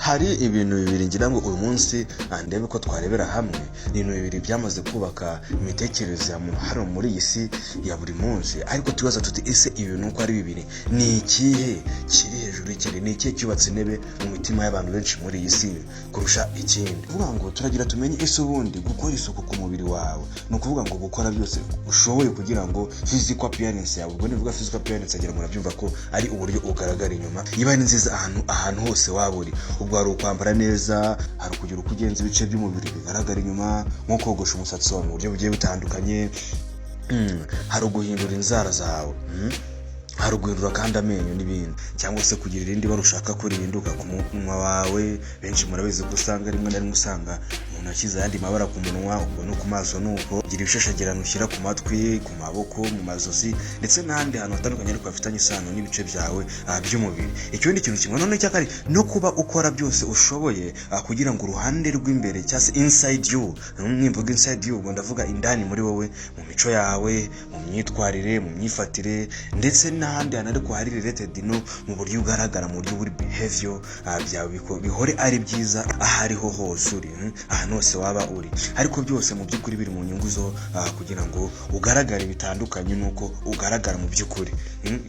hari ibintu bibiri ngira ngo uyu munsi ndebe ko twarebera hamwe. Ni ibintu bibiri byamaze kubaka imitekerereze ya muntu hano muri iyi si ya buri munsi, ariko tubaza tuti ese ibintu uko ari bibiri ni ikihe kiri hejuru y'ikindi, ni ikihe cyubatse intebe mu mitima y'abantu benshi muri iyi si kurusha ikindi? Kuvuga ngo turagira tumenye ese ubundi gukora isuku ku mubiri wawe ni ukuvuga ngo gukora byose ushoboye kugira ngo physical appearance yawe, ubwo nivuga physical appearance agira murabyumva ko ari uburyo ugaragara inyuma iba ari nziza ahantu hose waba uri. Ubwo hari ukwambara neza, hari ukugira uko ugenza ibice by'umubiri bigaragara inyuma, nko kogosha umusatsi wawe mu buryo bugiye butandukanye, hari uguhindura inzara zawe, hari uguhindura kandi amenyo n'ibindi, cyangwa se kugira irindi bara ushaka ko rihinduka ku munwa wawe. Benshi murabizi ko usanga rimwe na rimwe usanga umuntu ashyize ayandi mabara ku munwa, ubwo no ku maso nuko, gira ibishashagirano ushyira ku matwi, ku maboko, mu mazosi ndetse n'ahandi hantu hatandukanye ariko hafitanye isano n'ibice byawe by'umubiri. Ikindi kintu kimwe none cyakari no kuba ukora byose ushoboye kugira ngo uruhande rw'imbere cyangwa se inside you, nimvuga inside you ubwo ndavuga indani muri wowe, mu mico yawe, mu myitwarire, mu myifatire ndetse n'ahandi hantu ariko hari related no mu buryo ugaragara, mu buryo buri behavior byawe bihore ari byiza ahariho hose uri, ahantu hose waba uri, ariko byose mu by'ukuri biri mu nyungu zo kugira ngo ugaragare bitandukanye nuko ugaragara mu by'ukuri.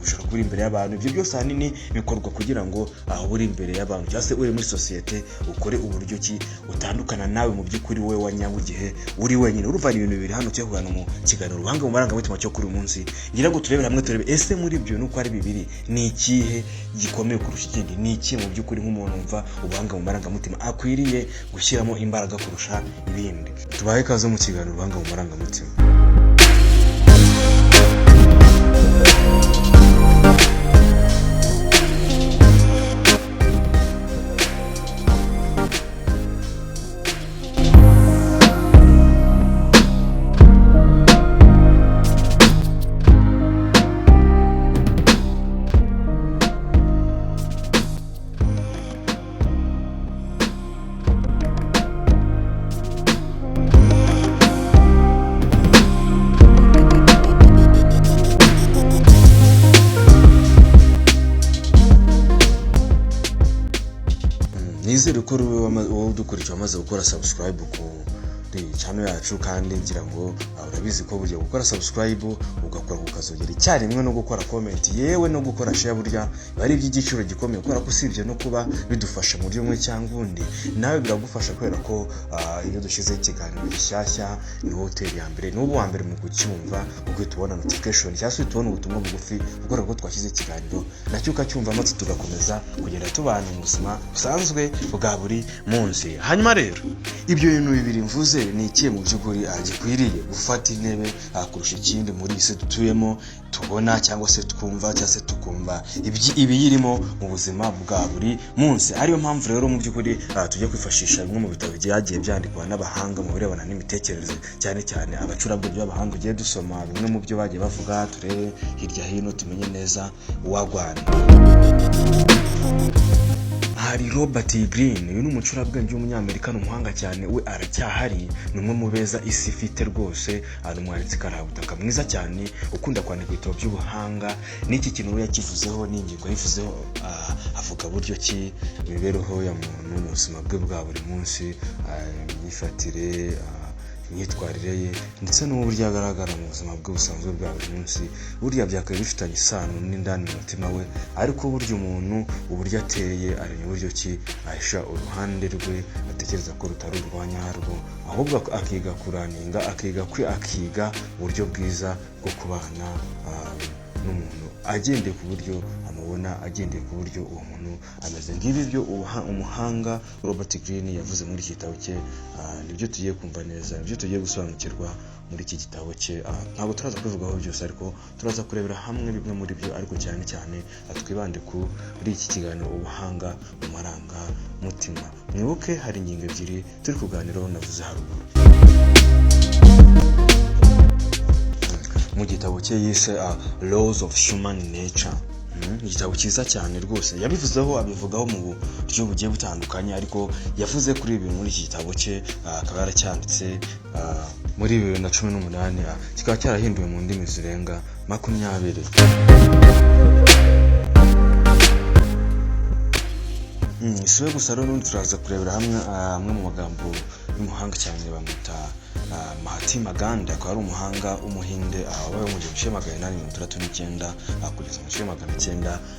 Ushaka kuri imbere y'abantu, ibyo byose ahanini bikorwa kugira ngo uri imbere y'abantu cyangwa se uri muri societe ukore uburyo ki utandukana nawe mu by'ukuri wowe wanyabugihe uri wenyine. Urumva ni ibintu bibiri hano cyo kugana mu kiganiro ubuhanga mu marangamutima cyo kuri uyu munsi. Ngira ngo turebere hamwe turebe ese muri ibyo nuko ari bibiri ni ikihe gikomeye kurusha ikindi, ni iki mu by'ukuri nk'umuntu umva ubuhanga mu marangamutima akwiriye gushyiramo imbaraga kurusha ibindi. Tubahe ikaze mu kiganiro ubuhanga mu marangamutima. Nizere ko wowe udukurikiye wamaze gukora subscribe ku channel yacu, kandi ngira ngo urabizi ko burya gukora subscribe ugakora ukazogera icyarimwe no gukora comment yewe no gukora share burya bari iby'igiciro gikomeye, kubera ko usibye no kuba bidufasha mu buryo bumwe cyangwa undi, nawe biragufasha kubera ko iyo dushyize ikiganiro gishyashya ni hoteli ya mbere, n'ubu wa mbere mu kucyumva ubwo tubona notification cyangwa se tubona ubutumwa bugufi kubera ko twashyize ikiganiro nacyo ukacyumva maze tugakomeza kugenda tubana mu buzima busanzwe bwa buri munsi. Hanyuma rero ibyo bintu bibiri mvuze ni ikihe mu by'ukuri gikwiriye gufata intebe kurusha ikindi muri isi dutuyemo, tubona cyangwa se twumva cyangwa se tukumva ibiyirimo mu buzima bwa buri munsi. Ariyo mpamvu rero mu by'ukuri tujya kwifashisha bimwe mu bitabo byagiye byandikwa n'abahanga mu birebana n'imitekerereze, cyane cyane abacurabwenge b'abahanga ugiye dusoma bimwe mu byo bagiye bavuga, turebe hirya hino tumenye neza uwagwana. Hari Robert Greene, uyu ni umucurabwenge w'umunyamerika, n'umuhanga cyane, we aracyahari, ni umwe mu beza isi ifite rwose, ari umwanditsi karabutaka mwiza cyane ukunda kwandika ibitabo by'ubuhanga. N'iki kintu yakivuzeho n'ingingo yivuzeho, avuga buryo ki imibereho ya muntu mu buzima bwe bwa buri munsi, imyifatire, imyitwarire ye ndetse n'uburyo agaragara mu buzima bwe busanzwe bwa buri munsi, burya byakabaye bifitanye isano n'indani mu mutima we, ariko burya umuntu uburyo ateye arenya uburyo ki ahisha uruhande rwe atekereza ko rutari urwanya harwo, ahubwo akiga kuraninga, akiga uburyo bwiza bwo kubana n'umuntu agendeye ku buryo amubona, agendeye ku buryo uwo muntu ameze. Ngibi byo umuhanga Robert Greene yavuze muri iki gitabo cye, nibyo tugiye kumva neza, nibyo tugiye gusobanukirwa muri iki gitabo cye. Ntabwo turaza kubivugaho byose, ariko turaza kurebera hamwe bimwe muri byo, ariko cyane cyane twibande kuri iki kiganiro ubuhanga mu marangamutima. Mwibuke hari ingingo ebyiri turi kuganiraho navuze haruguru. Mu gitabo cye yise Laws of Human Nature, igitabo cyiza cyane rwose, yabivuzeho abivugaho mu buryo bugiye butandukanye, ariko yavuze kuri ibi muri iki gitabo cye, akaba yaracyanditse muri 2018, kikaba cyarahinduwe mu ndimi zirenga 20. siwe gusa rero turaza kurebera hamwe amwe mu magambo y'umuhanga cyane bamwita Mahatma Gandhi, akaba ari umuhanga w'umuhinde wabaye mu 1839 kugeza mu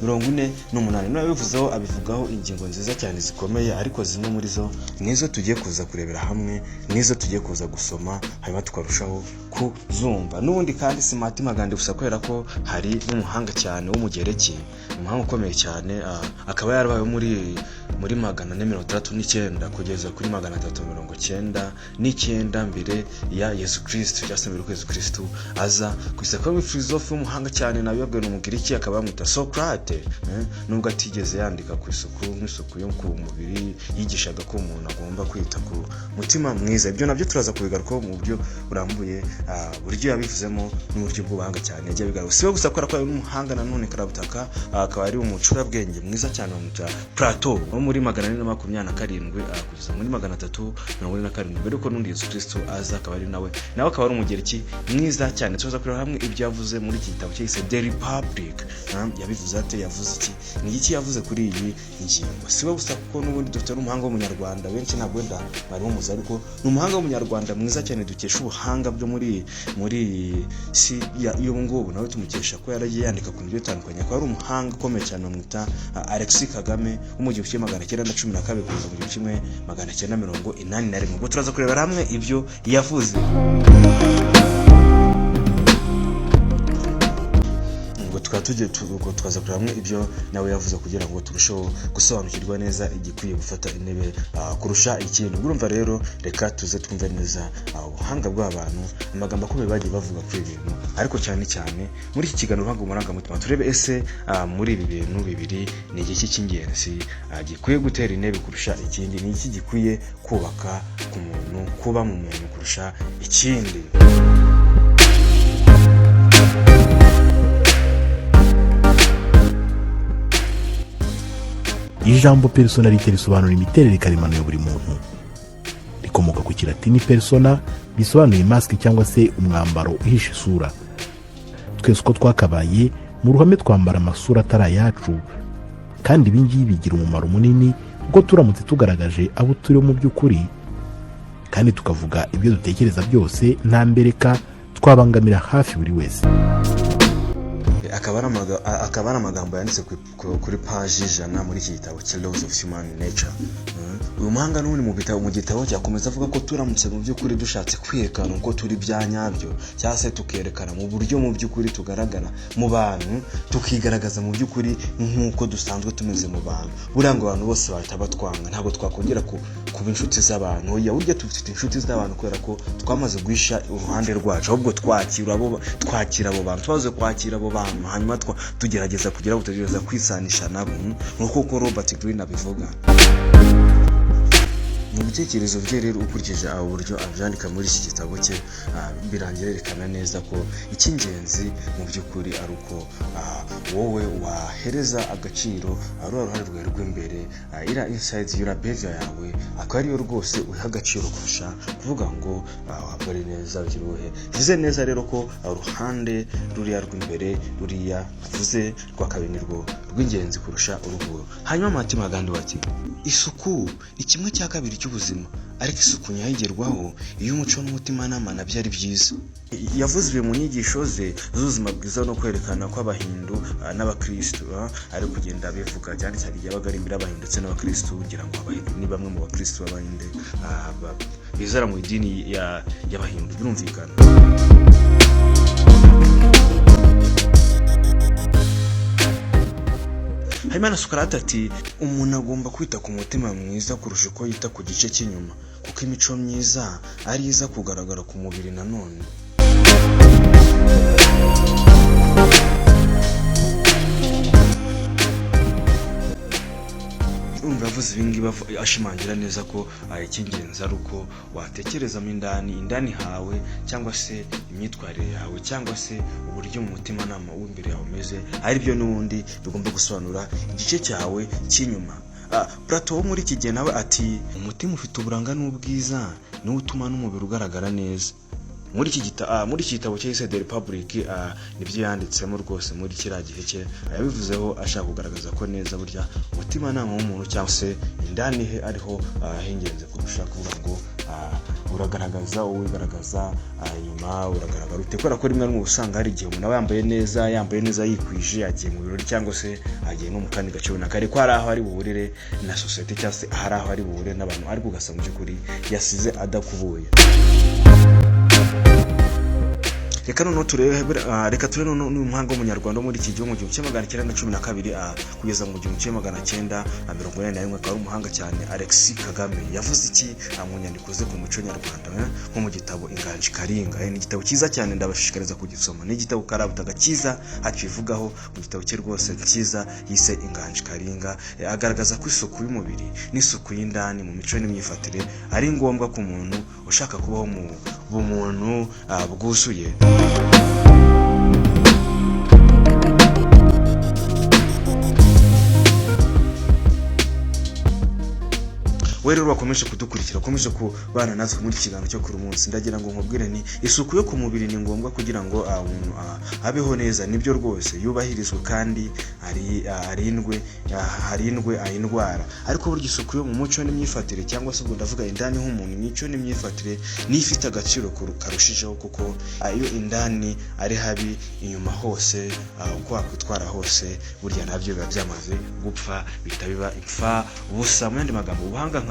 1948. Nawe bivuzeho abivugaho ingingo nziza cyane zikomeye, ariko zimwe muri zo nizo tugiye kuza kurebera hamwe, nizo tugiye kuza gusoma hanyuma tukarushaho kuzumva. N'ubundi kandi si Mahatma Gandhi gusa, kubera ko hari n'umuhanga cyane w'umugereki, umuhanga ukomeye cyane, akaba yarabaye muri 439 kugeza kuri 399 mbere ya Yesu Kristo, cyangwa mbere ko Yesu Kristo aza ku isi. Akaba filozofi w'umuhanga cyane, nawe yabwiwe n'umugiriki, akaba bamwita Socrate. Nubwo atigeze yandika ku isuku yo ku mubiri, yigishaga ko umuntu agomba kwita ku mutima mwiza. Ibyo nabyo turaza kubigarukaho mu buryo burambuye, buryo yabivuzemo n'uburyo bw'ubuhanga cyane yagiye bigaruka. Siwe gusa kubera ko ari umuhanga nanone karabutaka, akaba ari umucurabwenge mwiza cyane wamwita Plato, wo muri 427 kugeza muri 347 mbere ko n'undi Yesu Kristo aza, akaba ari nawe akaba ari umugereki mwiza cyane. Tuza kureba hamwe ibyo yavuze muri iki gitabo cyise The Republic. Yabivuze ate, yavuze iki, ni iki yavuze kuri iyi ngingo. Siwe gusa kuko n'ubundi dufite n'umuhanga w'umunyarwanda, benshi ntabwo wenda bari umuzi, ariko ni umuhanga w'umunyarwanda mwiza cyane dukesha ubuhanga byo muri si y'ubu ngubu. Nawe tumukesha ko yaragiye yandika ku bintu bitandukanye, akaba ari umuhanga ukomeye cyane bamwita Alexis Kagame wo mu 1912 kugeza mu 1981. Ubwo turaza kurebera hamwe ibyo yavuze. Twaza kureba hamwe ibyo nawe yavuze kugira ngo turusheho gusobanukirwa neza igikwiye gufata intebe kurusha ikindi. Urumva rero, reka tuze twumve neza ubuhanga bw'abantu, amagambo akomeye bagiye bavuga kuri ibintu, ariko cyane cyane muri iki kiganiro ubuhanga umurangamutima turebe ese muri ibi bintu bibiri ni iki cy'ingenzi gikwiye gutera intebe kurusha ikindi, ni iki gikwiye kubaka ku muntu, kuba mu muntu kurusha ikindi. Ijambo personality risobanura imiterere karemano ya buri muntu, rikomoka ku kilatini persona, bisobanuye mask cyangwa se umwambaro uhisha isura. Twese uko twakabaye mu ruhame twambara amasura atari ayacu, kandi ibi ngibi bigira umumaro munini ubwo turamutse tugaragaje abo turi mu by'ukuri, kandi tukavuga ibyo dutekereza byose nta mbereka, twabangamira hafi buri wese. Akaba ari amagambo yanditse kuri page 100 muri iki gitabo cya Laws of Human Nature. Uyu muhanga n'ubundi mu gitabo cyakomeza avuga ko turamutse mu by'ukuri dushatse kwerekana uko turi bya nyabyo, cyangwa se tukerekana mu buryo mu by'ukuri tugaragara mu bantu, tukigaragaza mu by'ukuri nk'uko dusanzwe tumeze mu bantu, buriya ngo abantu bose bahita batwanga, ntabwo twakongera kuba inshuti z'abantu. Oya, burya dufite inshuti z'abantu kubera ko twamaze guhisha uruhande rwacu, ahubwo twakira abo bantu, twaze kwakira abo bantu, hanyuma tugerageza kwisanisha nabo, nk'uko Robert Greene abivuga. Mu bitekerezo bye rero, ukurikije uburyo abyandika muri iki gitabo cye, birangira yerekana neza ko icy'ingenzi mu by'ukuri ari uko wowe wahereza agaciro uruhare rwawe rw'imbere, ira inside your behavior yawe, akaba ariyo rwose uha agaciro kurusha kuvuga ngo wabare neza ugiruhe. Bivuze neza rero ko uruhande ruriya rw'imbere, ruriya vuze rwa kabiri rwo rw'ingenzi kurusha uruguru. Hanyuma Mahatma Gandhi bati isuku ni kimwe cya kabiri cy'ubuzima, ariko isuku nyayigerwaho iyo umuco n'umutima nabyo ari byiza. Yavuze ibi mu nyigisho ze z'ubuzima bwiza no kwerekana ko abahindu n'abakristo ari kugenda bivuga, cyane cyane yabaga ari imbere y'abahindu ndetse n'abakristo, kugira ngo abahindu ni bamwe mu bakristo b'abahinde bizera mu idini y'abahindu, birumvikana. Hanyuma Socrate ati umuntu agomba kwita ku mutima mwiza kurusha uko yita ku gice cy'inyuma, kuko imico myiza ari iza kugaragara ku mubiri nanone. Yavuze ibingibi ashimangira neza ko icy'ingenzi ari uko watekerezamo indani hawe, cyangwa se imyitwarire yawe, cyangwa se uburyo mu mutima nama w'imbere yawe umeze, ari byo n'ubundi bigomba gusobanura igice cyawe cy'inyuma. Plato wo muri iki gihe nawe ati umutima ufite uburanga n'ubwiza niwo utuma n'umubiri ugaragara neza. muri iki gitabo cyahise The Republic nibyo yanditsemo rwose muri kiriya gihe cye, yabivuzeho ashaka kugaragaza ko neza burya umutimanama w'umuntu cyangwa se indani he ariho hingenze kurusha, kuvuga ngo uragaragaza uwigaragaza inyuma uragaragara ute, kubera ko rimwe mu usanga hari igihe umuntu aba yambaye neza yikwije, agiye mu birori cyangwa se agiye no mu kandi gace runaka, ariko hari aho ari buhurire na society cyangwa se hari aho ari buhurire n'abantu, ariko ugasanga by'ukuri yasize adakubuye. Reka turebe n'umuhanga w'umunyarwanda muri iki gihugu mu 1912 kugeza mu 1981, akaba ari umuhanga cyane Alexis Kagame. Yavuze iki mu nyandiko ze ku muco nyarwanda nko mu gitabo Inganji Karinga. Ni igitabo cyiza cyane, ndabashishikariza kugisoma. Ni igitabo karabutaga cyiza hacivugaho mu gitabo cye rwose cyiza yise Inganji Karinga. Agaragaza ko isuku y'umubiri n'isuku y'indani mu mico n'imyifatire ari ngombwa ku muntu ushaka kubaho mu bumuntu bwuzuye. Rero bakomeje kudukurikira, ukomeje kubana natwe muri kiganiro cyo kuri munsi, ndagira ngo nkubwire ni isuku yo ku mubiri ni ngombwa kugira ngo umuntu abeho neza. Nibyo rwose yubahirizwe kandi harindwe indwara, ariko burya isuku yo mu muco n'imyifatire cyangwa se ubwo ndavuga indani h'umuntu, imico n'imyifatire ni ifite agaciro karushijeho, kuko iyo indani ari habi inyuma hose uko wakwitwara hose burya nabyo biba byamaze gupfa, bitabiba impfa ubusa. Mu yandi magambo umuhanga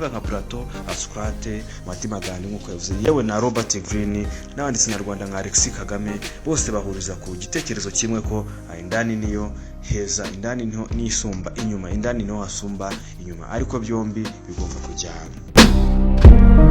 nka Plato, Socrate, Mahatma Gandhi nk'uko yavuze, yewe na Robert Greene n'abanditsi nyarwanda nka Alexis Kagame, bose bahuriza ku gitekerezo kimwe ko indani niyo heza, indani niho nisumba inyuma, indani niho hasumba inyuma, ariko byombi bigomba kujyana.